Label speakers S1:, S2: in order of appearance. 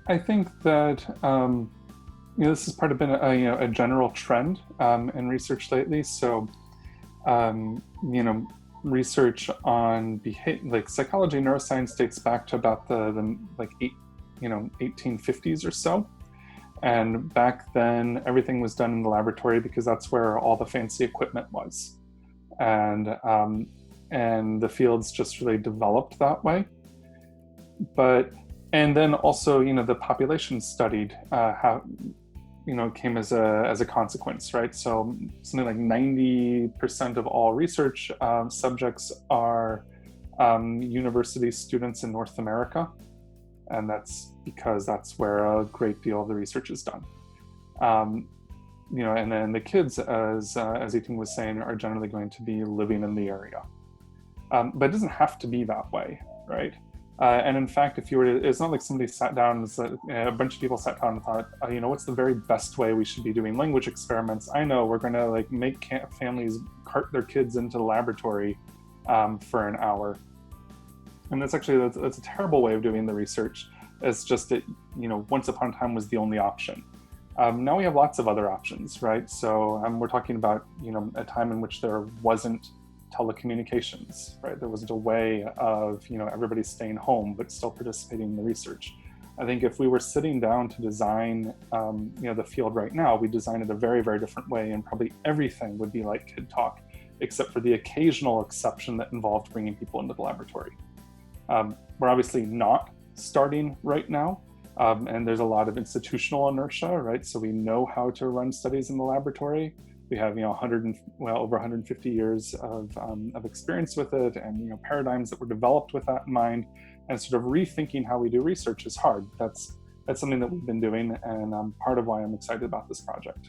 S1: I think that this has part of been a general trend in research lately. So um, you know, research on like psychology, neuroscience dates back to about the like 1850s or so. And back then, everything was done in the laboratory because that's where all the fancy equipment was, and the fields just really developed that way. But and then also, the population studied how came as a consequence, right? So something like 90% of all research subjects are university students in North America, and that's because that's where a great deal of the research is done. Um, and then the kids, as Ethan was saying, are generally going to be living in the area. But it doesn't have to be that way, right? And in fact, if you were to, it's not like somebody sat down and a bunch of people sat down and thought, what's the very best way we should be doing language experiments? I know, we're going to like make families cart their kids into the laboratory for an hour. And that's a terrible way of doing the research. It's just that, once upon a time was the only option. Now we have lots of other options, right? So we're talking about, a time in which there wasn't telecommunications, right? There wasn't a way of, everybody staying home but still participating in the research. I think if we were sitting down to design, the field right now, we design it a very, very different way, and probably everything would be like KidTalk, except for the occasional exception that involved bringing people into the laboratory. We're obviously not starting right now, and there's a lot of institutional inertia, right? So we know how to run studies in the laboratory. We have, over 150 years of experience with it, and paradigms that were developed with that in mind. And sort of rethinking how we do research is hard. That's something that we've been doing, and part of why I'm excited about this project.